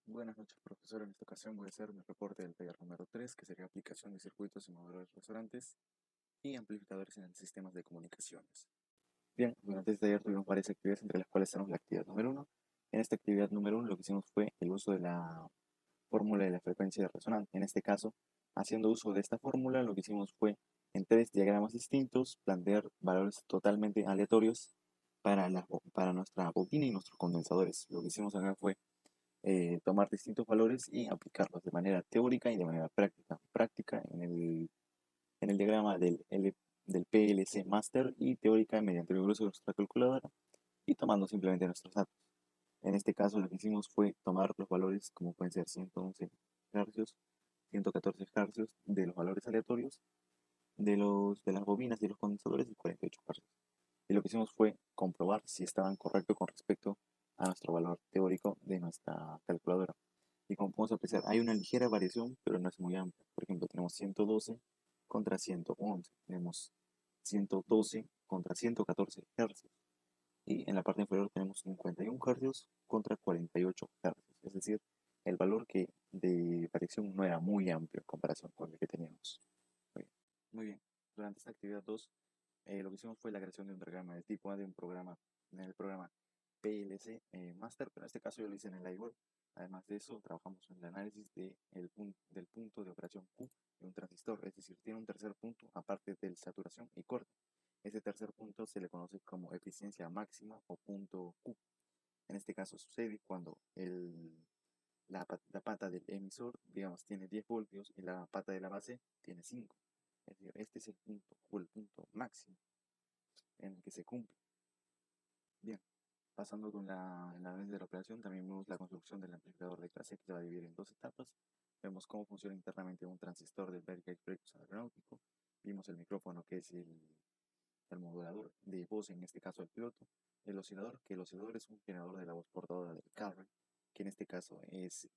Buenas noches, profesor. En esta ocasión voy a hacer mi reporte del taller número 3, que sería aplicación de circuitos y moduladores resonantes y amplificadores en sistemas de comunicaciones. Bien, durante este taller tuvimos varias actividades, entre las cuales tenemos la actividad número 1. En esta actividad número 1 lo que hicimos fue el uso de la fórmula de la frecuencia de resonancia. En este caso, haciendo uso de esta fórmula, lo que hicimos fue en tres diagramas distintos plantear valores totalmente aleatorios para nuestra bobina y nuestros condensadores. Lo que hicimos acá fue tomar distintos valores y aplicarlos de manera teórica y de manera práctica. Práctica en el diagrama del PLC Master y teórica mediante el uso de nuestra calculadora y tomando simplemente nuestros datos. En este caso lo que hicimos fue tomar los valores como pueden ser 111 Hz, 114 Hz de los valores aleatorios de las bobinas y los condensadores y 48 Hz. Y lo que hicimos fue comprobar si estaban correctos con respecto a nuestro valor teórico de nuestra calculadora. Y como podemos apreciar, hay una ligera variación, pero no es muy amplia. Por ejemplo, tenemos 112 contra 111. Tenemos 112 contra 114 Hz. Y en la parte inferior tenemos 51 Hz contra 48 Hz. Es decir, el valor de variación no era muy amplio en comparación con el que teníamos. Muy bien. Muy bien. Durante esta actividad 2, lo que hicimos fue la creación de un diagrama de tipo A de un programa, en el programa PLC Master, pero en este caso yo lo hice en el iWeb. Además de eso, trabajamos en el análisis del punto de operación Q de un transistor, es decir, tiene un tercer punto aparte del saturación y corte. Ese tercer punto se le conoce como eficiencia máxima o punto Q. En este caso sucede cuando la pata del emisor, digamos, tiene 10 voltios y la pata de la base tiene 5. Es decir, este es el punto o el punto máximo en el que se cumple. Bien, pasando con el análisis de la operación, también vemos la construcción del amplificador de clase que se va a dividir en dos etapas. Vemos cómo funciona internamente un transistor del Berkeley Frequency aeronáutico. Vimos el micrófono que es el modulador de voz, en este caso el piloto. El oscilador, que el oscilador es un generador de la voz portadora del carry, que en este caso es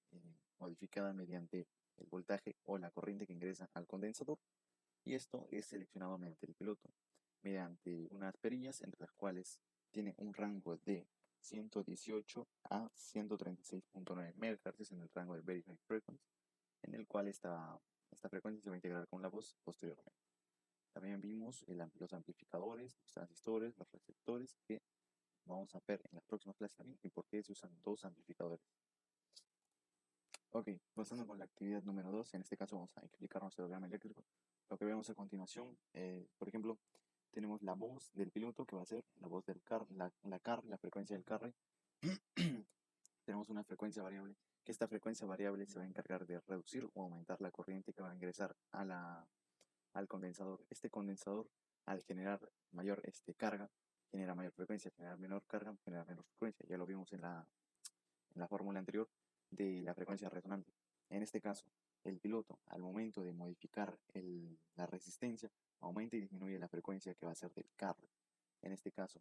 modificada mediante el voltaje o la corriente que ingresa al condensador. Y esto es seleccionado mediante el piloto, mediante unas perillas entre las cuales tiene un rango de 118 a 136.9 MHz en el rango de Very High Frequency, en el cual esta frecuencia se va a integrar con la voz posteriormente. También vimos los amplificadores, los transistores, los receptores, que vamos a ver en las próximas clases también y por qué se usan dos amplificadores. Ok, pasando con la actividad número 2, en este caso vamos a explicar nuestro diagrama eléctrico. Lo que vemos a continuación, por ejemplo, tenemos la voz del piloto que va a ser la voz del la frecuencia del carry. Tenemos una frecuencia variable, que esta frecuencia variable se va a encargar de reducir o aumentar la corriente que va a ingresar al condensador. Este condensador, al generar mayor carga, genera mayor frecuencia, generar menor carga, genera menor frecuencia. Ya lo vimos en la fórmula anterior de la frecuencia resonante. En este caso, el piloto, al momento de modificar la resistencia, aumenta y disminuye la frecuencia que va a ser del carry. En este caso,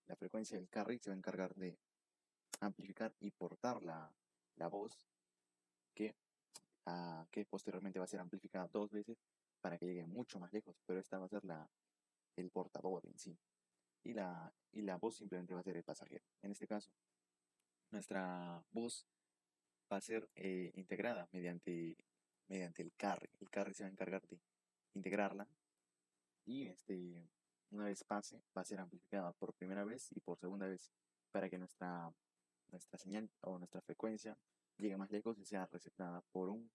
la frecuencia del carry se va a encargar de amplificar y portar la voz que, que posteriormente va a ser amplificada dos veces para que llegue mucho más lejos, pero esta va a ser el portavoz en sí. Y la voz simplemente va a ser el pasajero. En este caso, nuestra voz va a ser integrada mediante el carry. El carry se va a encargar de integrarla y una vez pase va a ser amplificada por primera vez y por segunda vez para que nuestra señal o nuestra frecuencia llegue más lejos y sea receptada por un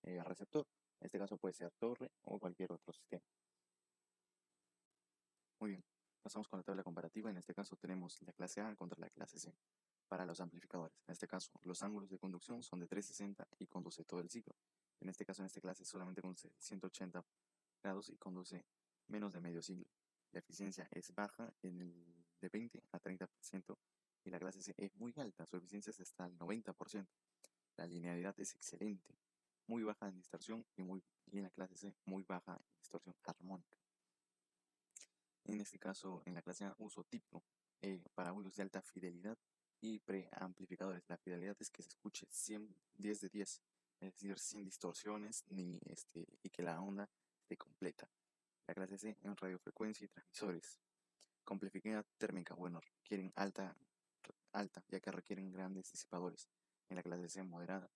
receptor. En este caso puede ser torre o cualquier otro sistema. Muy bien, pasamos con la tabla comparativa. En este caso tenemos la clase A contra la clase C. Para los amplificadores, en este caso, los ángulos de conducción son de 360 y conduce todo el ciclo. En este caso, en esta clase solamente conduce 180 grados y conduce menos de medio siglo. La eficiencia es baja de 20 a 30% y la clase C es muy alta, su eficiencia es hasta el 90%. La linealidad es excelente, muy baja en distorsión y en la clase C muy baja en distorsión armónica. En este caso, en la clase A, uso típico para audios de alta fidelidad y preamplificadores. La fidelidad es que se escuche 10 de 10, es decir, sin distorsiones y que la onda esté completa. La clase C en radiofrecuencia y transmisores. Complejidad térmica, bueno, requieren alta, ya que requieren grandes disipadores. En la clase C moderada,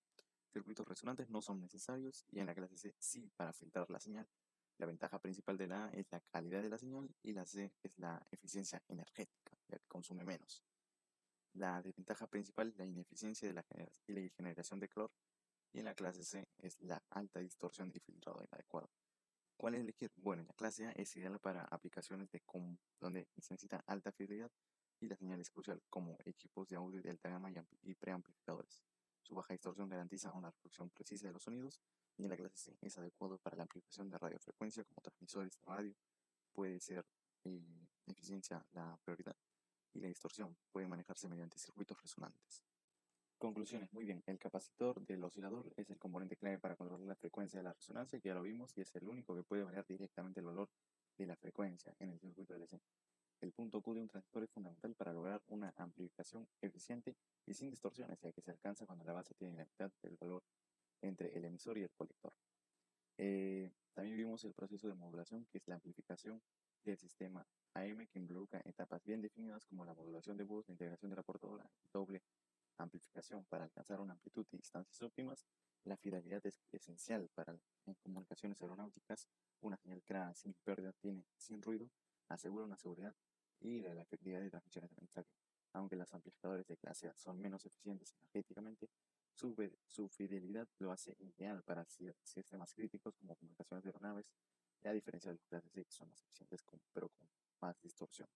circuitos resonantes no son necesarios y en la clase C sí para filtrar la señal. La ventaja principal de la A es la calidad de la señal y la C es la eficiencia energética, ya que consume menos. La desventaja principal es la ineficiencia de y la generación de calor y en la clase C es la alta distorsión y filtrado inadecuado. ¿Cuál elegir? Bueno, en la clase A es ideal para aplicaciones donde se necesita alta fidelidad y la señal es crucial, como equipos de audio de alta gama y preamplificadores. Su baja distorsión garantiza una reproducción precisa de los sonidos y en la clase C es adecuado para la amplificación de radiofrecuencia como transmisores de radio. Puede ser eficiencia la prioridad y la distorsión puede manejarse mediante circuitos resonantes. Conclusiones, muy bien. El capacitor del oscilador es el componente clave para controlar la frecuencia de la resonancia, que ya lo vimos, y es el único que puede variar directamente el valor de la frecuencia en el circuito LC. El punto Q de un transistor es fundamental para lograr una amplificación eficiente y sin distorsiones, ya que se alcanza cuando la base tiene la mitad del valor entre el emisor y el colector. También vimos el proceso de modulación, que es la amplificación del sistema AM, que involucra etapas bien definidas como la modulación de voz, la integración de la portadora, doble amplificación para alcanzar una amplitud y distancias óptimas. La fidelidad es esencial para en comunicaciones aeronáuticas. Una señal clara sin pérdida sin ruido asegura una seguridad y la efectividad de transmisiones de mensaje. Aunque los amplificadores de clase A son menos eficientes energéticamente, su fidelidad lo hace ideal para sistemas críticos como comunicaciones de aeronaves, a diferencia de los clases C que son más eficientes pero con más distorsión.